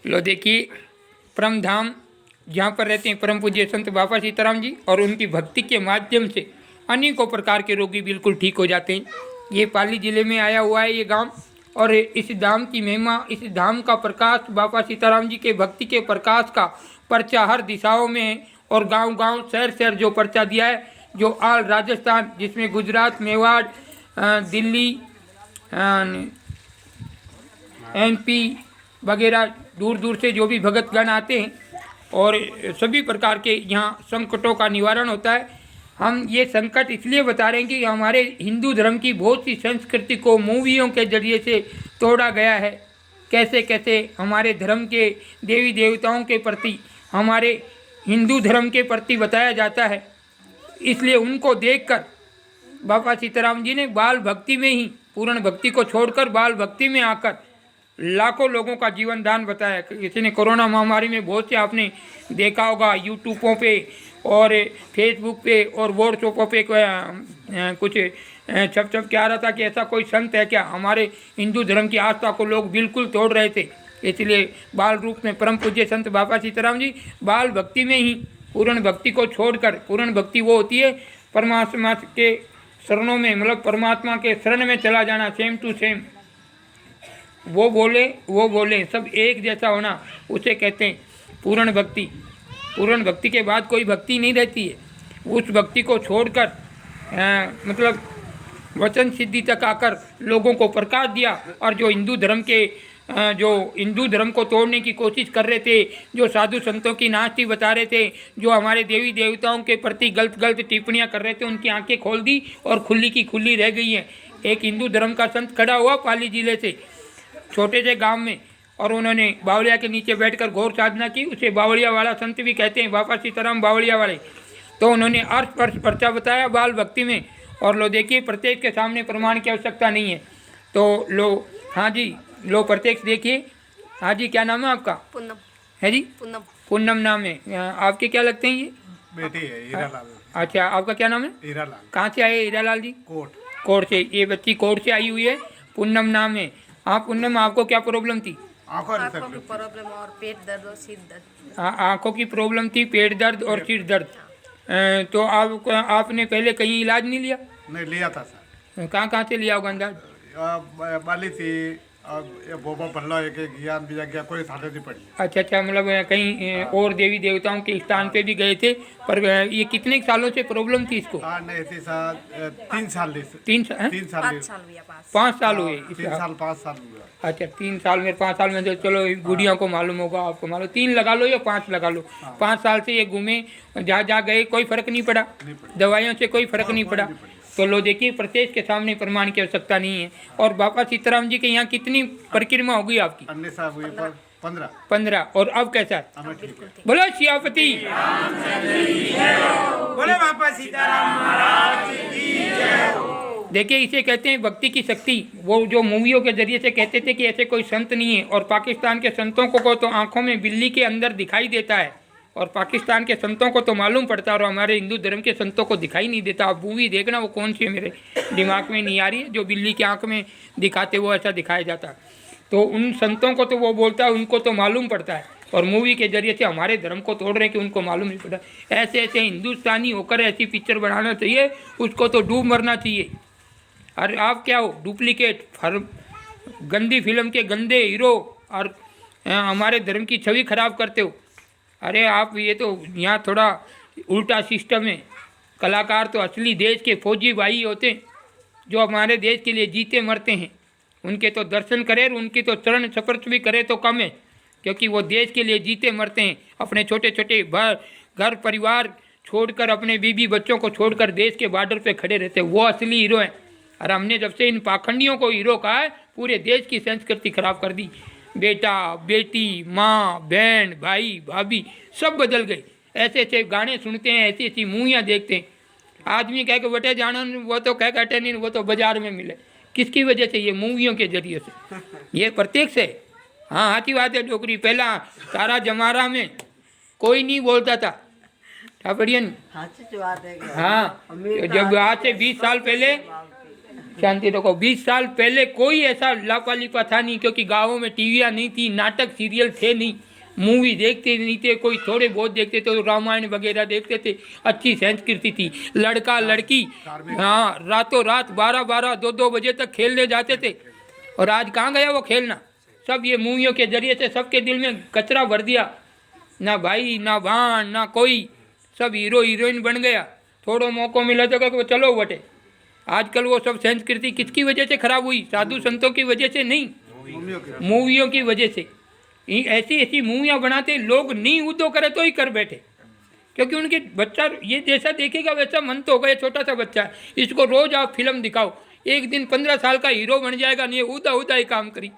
लो देखिए, परम धाम जहाँ पर रहते हैं परम पूज्य संत बाबा सीताराम जी, और उनकी भक्ति के माध्यम से अनेकों प्रकार के रोगी बिल्कुल ठीक हो जाते हैं। ये पाली जिले में आया हुआ है ये गांव, और इस धाम की महिमा, इस धाम का प्रकाश, बाबा सीताराम जी के भक्ति के प्रकाश का पर्चा हर दिशाओं में है। और गांव-गांव, शहर-शहर जो पर्चा दिया है, जो ऑल राजस्थान, जिसमें गुजरात, मेवाड़, दिल्ली, MP वगैरह दूर दूर से जो भी भगतगण आते हैं, और सभी प्रकार के यहाँ संकटों का निवारण होता है। हम ये संकट इसलिए बता रहे हैं कि हमारे हिंदू धर्म की बहुत सी संस्कृति को मूवियों के जरिए से तोड़ा गया है। कैसे कैसे हमारे धर्म के देवी देवताओं के प्रति, हमारे हिंदू धर्म के प्रति बताया जाता है। इसलिए उनको देखकर बाबा सीताराम जी ने बाल भक्ति में ही, पूर्ण भक्ति को छोड़कर बाल भक्ति में आकर लाखों लोगों का जीवन दान बताया। किसी ने कोरोना महामारी में बहुत से आपने देखा होगा यूट्यूबों पे और फेसबुक पे और व्हाट्सएपों पे कुछ छप छप के आ रहा था कि ऐसा कोई संत है क्या। हमारे हिंदू धर्म की आस्था को लोग बिल्कुल तोड़ रहे थे। इसलिए बाल रूप में परम पूज्य संत बाबा सीताराम जी बाल भक्ति में ही पूर्ण भक्ति को छोड़कर, पूर्ण भक्ति वो होती है परमात्मा के शरणों में, मतलब परमात्मा के शरण में चला जाना, सेम टू सेम, वो बोले सब एक जैसा होना, उसे कहते हैं पूर्ण भक्ति। पूर्ण भक्ति के बाद कोई भक्ति नहीं रहती है। उस भक्ति को छोड़कर मतलब वचन सिद्धि तक आकर लोगों को प्रकाश दिया। और जो हिंदू धर्म के जो हिंदू धर्म को तोड़ने की कोशिश कर रहे थे, जो साधु संतों की नास्ती बता रहे थे, जो हमारे देवी देवताओं के प्रति गलत टिप्पणियां कर रहे थे, उनकी आंखें खोल दी और खुली की खुली रह गई हैं। एक हिंदू धर्म का संत खड़ा हुआ पाली जिले से, छोटे से गांव में, और उन्होंने बावड़िया के नीचे बैठकर घोर साधना की। उसे बावड़िया वाला संत भी कहते हैं, बाबा सीताराम बावड़िया वाले। तो उन्होंने अर्थ पर्चा बताया बाल भक्ति में। और लो देखिए, प्रत्येक के सामने प्रमाण की आवश्यकता नहीं है। तो लो, हाँ जी, लो प्रत्यक्ष देखिए। हाँ जी, क्या नाम है आपका? पूनम है जी, पूनम पूनम नाम है। आपके क्या लगते हैं ये? बेटी है हीरालाल। अच्छा, आपका क्या नाम है? हीरालाल। कहाँ से आए हीरालाल जी? कोट से। ये बच्ची कोट से आई हुई है, पूनम नाम है। हाँ पूनम, आपको क्या प्रॉब्लम थी? आंखों की प्रॉब्लम और पेट दर्द और सिर दर्द। आँखों की प्रॉब्लम थी, पेट दर्द और सिर दर्द। तो आपने पहले कहीं इलाज नहीं लिया? नहीं लिया था सर। कहाँ से लिया होगा अंदाज? बाली थी, बोबा पल्ला एक ज्ञान भी गया, कोई साधन नहीं पड़ी। अच्छा, मतलब कहीं और देवी देवताओं के स्थान पे भी गए थे। पर ये कितने सालों से प्रॉब्लम थी इसको? नहीं थी सर, 3 साल 5 साल हुए। 5 साल हुआ। अच्छा, 3 साल में, 5 साल में तो चलो गुड़िया को मालूम होगा, आपको मालूम, 3 लगा लो या 5 लगा लो। 5 साल से ये घूमे, जहाँ गए कोई फर्क नहीं पड़ा, दवाइयों से कोई फर्क नहीं पड़ा। तो लो देखिए, प्रत्येक के सामने प्रमाण की आवश्यकता नहीं है। और बाबा सीताराम जी के यहाँ कितनी परिक्रमा होगी आपकी? 15। और अब कैसा है? बोलो सियापति, बोले बाबा सीताराम महाराज की जय हो। देखिए, इसे कहते हैं भक्ति की शक्ति। वो जो मूवियों के जरिए से कहते थे कि ऐसे कोई संत नहीं है, और पाकिस्तान के संतों को तो आंखों में बिल्ली के अंदर दिखाई देता है, और पाकिस्तान के संतों को तो मालूम पड़ता है, और हमारे हिंदू धर्म के संतों को दिखाई नहीं देता। आप मूवी देखना, वो कौन सी है मेरे दिमाग में नहीं आ रही है, जो बिल्ली की आंख में दिखाते वो ऐसा दिखाया जाता है। तो उन संतों को तो वो बोलता है, उनको तो मालूम पड़ता है, और मूवी के जरिए से हमारे धर्म को तोड़ रहे हैं कि उनको मालूम नहीं पड़ता। ऐसे ऐसे हिंदुस्तानी होकर ऐसी पिक्चर बनाना चाहिए, उसको तो डूब मरना चाहिए। अरे आप क्या हो, डुप्लीकेट, गंदी फिल्म के गंदे हीरो, और हमारे धर्म की छवि खराब करते हो। अरे आप, ये तो यहाँ थोड़ा उल्टा सिस्टम है। कलाकार तो असली देश के फौजी भाई होते हैं, जो हमारे देश के लिए जीते मरते हैं। उनके तो दर्शन करें, उनकी तो चरण स्पर्श भी करे तो कम है, क्योंकि वो देश के लिए जीते मरते हैं। अपने छोटे छोटे घर परिवार छोड़कर, अपने बीबी बच्चों को छोड़कर देश के बॉर्डर पे खड़े रहते हैं। वो असली हीरो हैं। और हमने जब से इन पाखंडियों को हीरो कहा है, पूरे देश की संस्कृति खराब कर दी। बेटा बेटी, माँ बहन, भाई भाभी सब बदल गए। ऐसे ऐसे गाने सुनते हैं, ऐसी ऐसी मूवियाँ देखते हैं। आदमी कह के बटे जाना, वो तो कह कटे नहीं, वो तो बाजार में मिले। किसकी वजह से? ये मूवियों के जरिए से, ये प्रत्येक से। हाँ, अच्छी बात है डोकरी। पहला सारा जमारा में कोई नहीं बोलता था, बढ़िया। हाँ, जब आज से 20 साल पहले शांति रखो। 20 साल पहले कोई ऐसा लापालिपा था नहीं, क्योंकि गाँवों में टीवियाँ नहीं थी, नाटक सीरियल थे नहीं, मूवी देखते नहीं थे, कोई थोड़े बहुत देखते थे, तो रामायण वगैरह देखते थे। अच्छी संस्कृति थी, लड़का लड़की हाँ रातों रात 12-12 2-2 बजे तक खेलने जाते थे। और आज कहाँ गया वो खेलना? सब ये मूवियों के जरिए से सबके दिल में कचरा भर दिया, ना भाई ना बहन ना कोई, सब हीरो हीरोइन बन गया। थोड़ा मौका मिला तो चलो बटे। आजकल वो सब संस्कृति किसकी वजह से खराब हुई? साधु संतों की वजह से नहीं, मूवियों की वजह से। ऐसी ऐसी मूवियाँ बनाते लोग, नहीं उदो करे तो ही कर बैठे, क्योंकि उनके बच्चा ये जैसा देखेगा वैसा मन तो होगा। छोटा सा बच्चा है, इसको रोज आप फिल्म दिखाओ, एक दिन 15 साल का हीरो बन जाएगा। नहीं उदा उदा ही काम करी।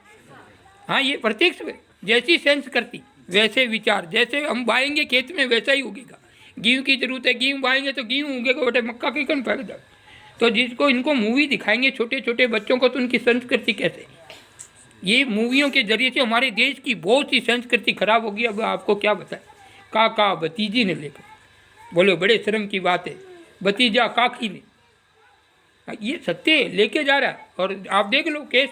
हाँ ये प्रत्यक्ष, जैसी सेंस करती वैसे विचार, जैसे हम बाएंगे खेत में वैसा ही उगेगा। गेहूँ की जरूरत है, गेहूँ बाएंगे तो गेहूँ उगेगा बेटे, मक्का की कौन पैदा। तो जिसको इनको मूवी दिखाएंगे छोटे छोटे बच्चों को, तो उनकी संस्कृति कैसे? ये मूवियों के जरिए से हमारे देश की बहुत सी संस्कृति खराब होगी। अब आपको क्या बताएं, काका भतीजी ने लेकर बोलो, बड़े शर्म की बात है, भतीजा काकी ने, ये सत्य लेके जा रहा है। और आप देख लो केस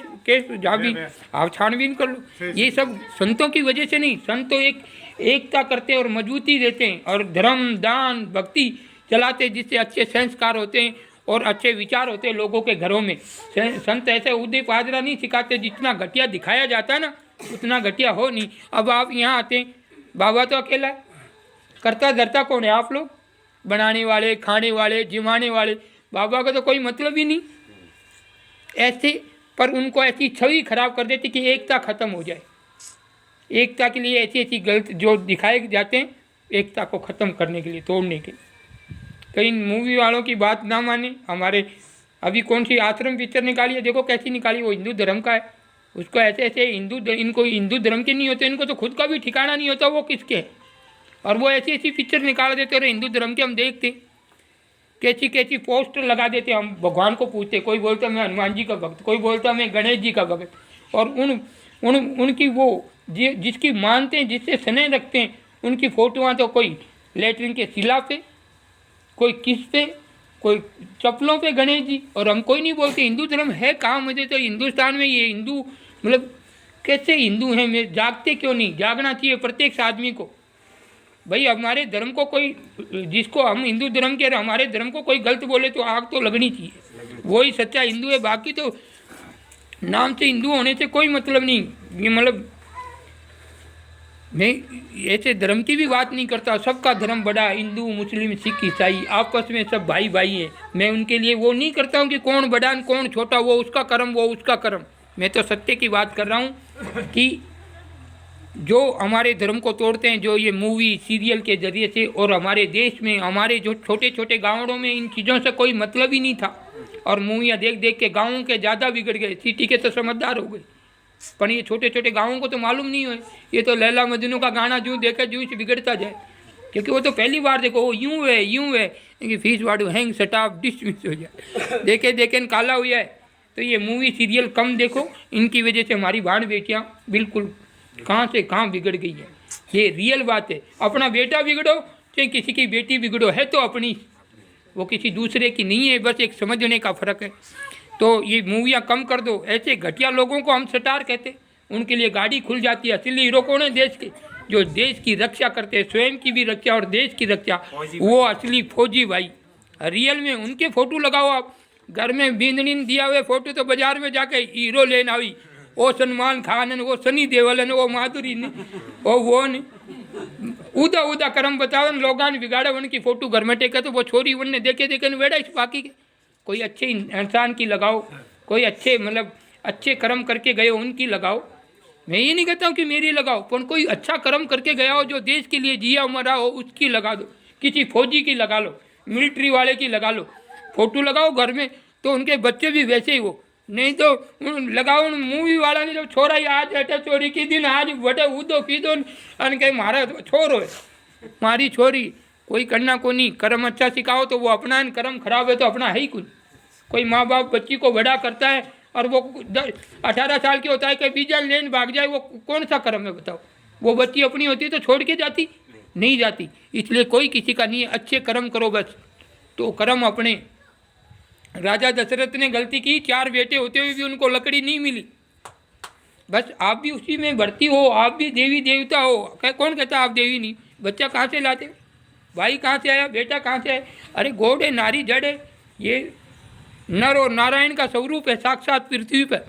जहाँ भी आप छानबीन कर लो, ये सब संतों की वजह से नहीं। संत तो एकता करते हैं और मजबूती देते हैं, और धर्म दान भक्ति चलाते, जिससे अच्छे संस्कार होते हैं और अच्छे विचार होते हैं लोगों के घरों में। संत ऐसे उदय पादरा नहीं सिखाते, जितना घटिया दिखाया जाता है ना उतना घटिया हो नहीं। अब आप यहाँ आते हैं, बाबा तो अकेला है, करता धरता कौन है? आप लोग, बनाने वाले, खाने वाले, जिमाने वाले। बाबा का तो कोई मतलब ही नहीं ऐसे। पर उनको ऐसी छवि खराब कर देती कि एकता खत्म हो जाए। एकता के लिए ऐसी ऐसी गलत जो दिखाए जाते हैं, एकता को ख़त्म करने के लिए, तोड़ने के लिए। तो इन मूवी वालों की बात ना माने। हमारे अभी कौन सी आश्रम पिक्चर निकाली है, देखो कैसी निकाली, वो हिंदू धर्म का है। उसको ऐसे ऐसे इनको हिंदू धर्म के नहीं होते, इनको तो खुद का भी ठिकाना नहीं होता वो किसके है। और वो ऐसी ऐसी पिक्चर निकाल देते, और हिंदू धर्म के हम देखते कैसी कैसी पोस्टर लगा देते। हम भगवान को पूछते, कोई बोलता मैं हनुमान जी का भक्त, कोई बोलता मैं गणेश जी का भक्त। और उनकी वो जिसकी मानते हैं, जिससे स्नेह रखते हैं, उनकी फोटोआँ तो कोई लेटरिन के शिला पे, कोई किस पे, कोई चप्पलों पे गणेश जी। और हम कोई नहीं बोलते हिंदू धर्म है कहाँ? मुझे तो हिंदुस्तान में ये हिंदू मतलब कैसे हिंदू हैं? मैं जागते क्यों नहीं? जागना चाहिए प्रत्येक आदमी को। भाई हमारे धर्म को कोई, जिसको हम हिंदू धर्म के, हमारे धर्म को कोई गलत बोले तो आग तो लगनी चाहिए, वही सच्चा हिंदू है। बाकी तो नाम से हिंदू होने से कोई मतलब नहीं। ये मतलब मैं ऐसे धर्म की भी बात नहीं करता, सबका धर्म बड़ा, हिंदू मुस्लिम सिख ईसाई आपस में सब भाई भाई हैं। मैं उनके लिए वो नहीं करता हूँ कि कौन बड़ा कौन छोटा, वो उसका कर्म वो उसका कर्म। मैं तो सत्य की बात कर रहा हूँ कि जो हमारे धर्म को तोड़ते हैं, जो ये मूवी सीरियल के जरिए से, और हमारे देश में हमारे जो छोटे छोटे गाँवों में इन चीज़ों से कोई मतलब ही नहीं था, और मूवियाँ देख देख के गाँवों के ज़्यादा बिगड़ गए, सिटी के तो समझदार हो गए। पर ये छोटे छोटे गाँवों को तो मालूम नहीं है। ये तो लैला मजनू का गाना जूँ देखे जूँ से बिगड़ता जाए, क्योंकि वो तो पहली बार देखो वो यूँ है कि फीस वाड़ू हैंग सटाफ डिसमिस हो जाए, देखे देखे काला हुआ है। तो ये मूवी सीरियल कम देखो, इनकी वजह से हमारी बहन बेटियाँ बिल्कुल कहाँ से कहाँ बिगड़ गई है। ये रियल बात है। अपना बेटा बिगड़ो चाहे किसी की बेटी बिगड़ो, है तो अपनी, वो किसी दूसरे की नहीं है, बस एक समझने का फ़र्क है। तो ये मूवियाँ कम कर दो। ऐसे घटिया लोगों को हम स्टार कहते, उनके लिए गाड़ी खुल जाती है। असली हीरो कौन है देश के? जो देश की रक्षा करते हैं, स्वयं की भी रक्षा और देश की रक्षा, वो असली फौजी भाई। रियल में उनके फ़ोटो लगाओ आप, घर में बींदनी दिया हुए फ़ोटो तो बाजार में जाके हीरो लेना हुई, वो सलमान खान है, वो सनी देओल है, वो माधुरी ने, वो ने उदा उदा कर्म बताओ लोगों ने बिगाड़ा। उनकी फ़ोटो घर में टेका तो वो छोरी उनने देखे देखे वेड़ा इस बाकी के। कोई अच्छे इंसान की लगाओ, कोई अच्छे मतलब अच्छे कर्म करके गए हो उनकी लगाओ। मैं ये नहीं कहता हूँ कि मेरी लगाओ, पर कोई अच्छा कर्म करके गया हो जो देश के लिए जिया मरा हो उसकी लगा दो। किसी फौजी की लगा लो, मिलिट्री वाले की लगा लो, फ़ोटो लगाओ घर में, तो उनके बच्चे भी वैसे ही हो। नहीं तो लगाओ मूवी वाला ने जो छोरा ही आज अटे चोरी की दिन आज बटे उदो पीदो अन के मारा छोरो है मारी छोरी, कोई करना को नहीं। कर्म अच्छा सिखाओ तो वो अपना, कर्म खराब है तो अपना है ही कुछ। कोई माँ बाप बच्ची को बड़ा करता है और वो 18 साल की होता है कि बीजा लेन भाग जाए, वो कौन सा कर्म है बताओ? वो बच्ची अपनी होती तो छोड़ के जाती? नहीं जाती। इसलिए कोई किसी का नहीं है, अच्छे कर्म करो बस, तो कर्म अपने राजा दशरथ ने गलती की, 4 बेटे होते हुए भी उनको लकड़ी नहीं मिली। बस आप भी उसी में भर्ती हो, आप भी देवी देवता हो। कौन कहता आप देवी नहीं? बच्चा कहाँ से लाते? भाई कहाँ से आया? बेटा कहाँ से आया? अरे गौड़ है, नारी जड़ है। ये नर और नारायण का स्वरूप है साक्षात पृथ्वी पर।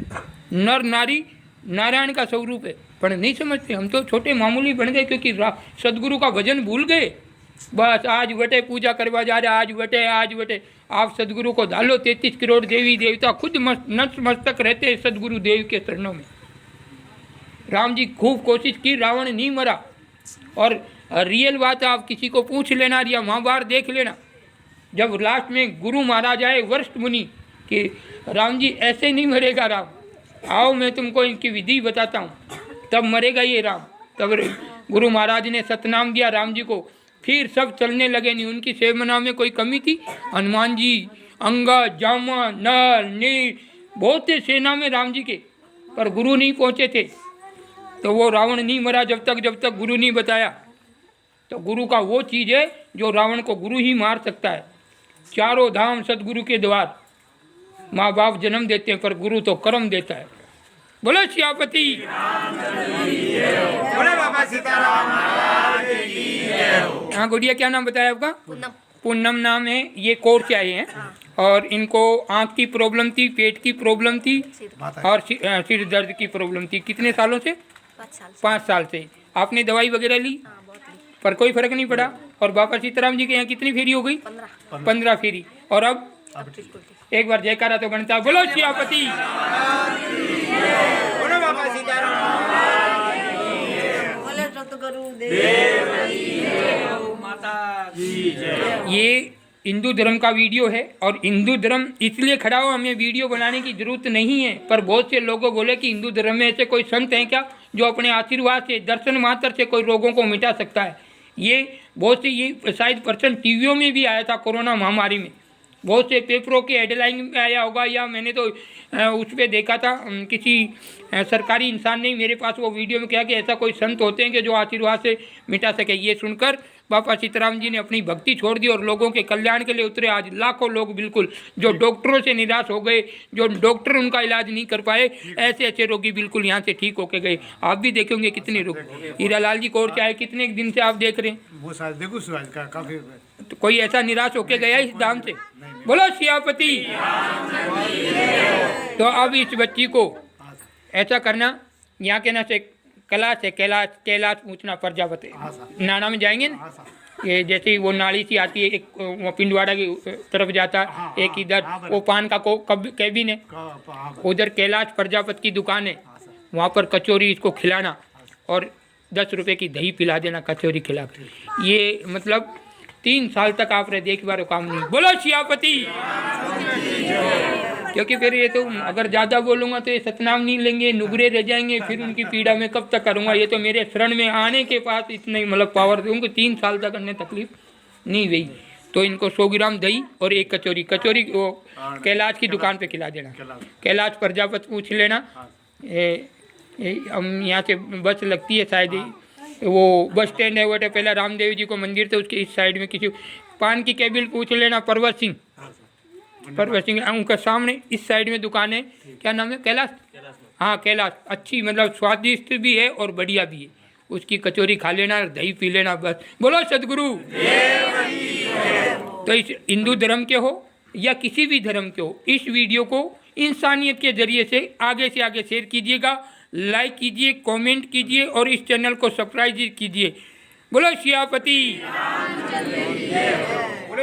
नर नारी नारायण का स्वरूप है, पर नहीं समझते। हम तो छोटे मामूली बन गए क्योंकि सदगुरु का भजन भूल गए। बस आज बटे पूजा करवा जा रहे, आज बटे। आप सदगुरु को डालो, 33 करोड़ देवी देवता खुद नतमस्तक रहते हैं सदगुरु देव के चरणों में। राम जी खूब कोशिश की, रावण नहीं मरा। और रियल बात आप किसी को पूछ लेना या महाभारत देख लेना, जब लास्ट में गुरु महाराज आए वरिष्ठ मुनि कि राम जी ऐसे नहीं मरेगा राम, आओ मैं तुमको इनकी विधि बताता हूँ, तब मरेगा ये राम। तब गुरु महाराज ने सतनाम दिया राम जी को, फिर सब चलने लगे। नहीं उनकी सेवना में कोई कमी थी? हनुमान जी, अंगद, जामा, नल, नील, बहुत थे सेना में राम जी के, पर गुरु नहीं पहुँचे थे। तो वो रावण नहीं मरा जब तक गुरु नहीं बताया। तो गुरु का वो चीज़ है जो रावण को गुरु ही मार सकता है। 4 धाम सदगुरु के द्वार। माँ बाप जन्म देते हैं पर गुरु तो कर्म देता है। बोलो सियापति। बोले बाबा सीताराम महाराज की जय हो। हाँ गुड़िया, क्या नाम बताया आपका? पूनम। पूनम नाम है। ये कोर्स आए हैं और इनको आँख की प्रॉब्लम थी, पेट की प्रॉब्लम थी और सिर दर्द की प्रॉब्लम थी। कितने सालों से? 5 साल से। आपने दवाई वगैरह ली पर कोई फर्क नहीं पड़ा। और बाबा सीताराम जी के यहाँ कितनी फेरी हो गई? 15 फेरी। और अब एक बार जयकारा तो गणता। बोलो सियापति। बोले बाबा सीताराम बोले सतगुरु देव माता की जय। ये हिंदू धर्म का वीडियो है और हिंदू धर्म इसलिए खड़ा हो, हमें वीडियो बनाने की जरूरत नहीं है। पर बहुत से लोगों बोले कि हिंदू धर्म में ऐसे कोई संत हैं क्या जो अपने आशीर्वाद से, दर्शन मात्र से कोई रोगों को मिटा सकता है? ये बहुत से, ये शायद पर्सन टीवियों में भी आया था कोरोना महामारी में, बहुत से पेपरों के हेडलाइन में आया होगा, या मैंने तो उस पर देखा था किसी सरकारी इंसान ने मेरे पास वो वीडियो में कहा कि ऐसा कोई संत होते हैं कि जो आशीर्वाद से मिटा सके। ये सुनकर बाबा सीताराम जी ने अपनी भक्ति छोड़ दी और लोगों के कल्याण के लिए उतरे। आज लाखों लोग बिल्कुल जो डॉक्टरों से निराश हो गए, जो डॉक्टर उनका इलाज नहीं कर पाए, ऐसे रोगी बिल्कुल यहाँ से ठीक होके गए। आप भी देखेंगे कितने रोगी। हीरालाल जी कोर चाहे कितने दिन से आप देख रहे हैं? वो शायद देखो शायद का काफी। तो कोई ऐसा निराश होके गया इस दाम से? बोलो सियापति। तो अब इस बच्ची को ऐसा करना, यहाँ के ना से कैलाश है, कैलाश पूछना प्रजापति नाना में जाएंगे ना, ये जैसे वो नाली सी आती है, एक वो पिंडवाड़ा की तरफ जाता है, एक इधर वो पान का कैबिन है, उधर कैलाश प्रजापति की दुकान है, वहाँ पर कचौरी इसको खिलाना और 10 रुपए की दही पिला देना कचौरी खिला कर। ये मतलब 3 साल तक आप रहे, एक बार काम नहीं। बोलो सियापति। क्योंकि फिर ये तो अगर ज़्यादा बोलूँगा तो ये सतनाम नहीं लेंगे, नुगरे रह जाएंगे, फिर उनकी पीड़ा में कब तक करूँगा। ये तो मेरे शरण में आने के पास इतने मतलब पावर दूँगा, 3 साल तक अन्य तकलीफ नहीं हुई। तो इनको 100 ग्राम दही और एक कचौरी वो कैलाश की दुकान पे खिला देना। कैलाश प्रजापति पूछ लेना, हम यहाँ से बस लगती है शायद, वो बस स्टैंड है वो, पहला रामदेव जी को मंदिर थे उसके इस साइड में किसी पान की केबिल पूछ लेना, परवत सिंह उनका सामने इस साइड में दुकान है। क्या नाम है? कैलाश। हाँ कैलाश। अच्छी मतलब स्वादिष्ट भी है और बढ़िया भी है। उसकी कचौरी खा लेना, दही पी लेना, बस। बोलो सदगुरु। तो इस हिंदू धर्म के हो या किसी भी धर्म के हो, इस वीडियो को इंसानियत के जरिए से आगे शेयर कीजिएगा, लाइक कीजिए, कमेंट कीजिए और इस चैनल को सब्सक्राइब कीजिए। बोलो सियापति।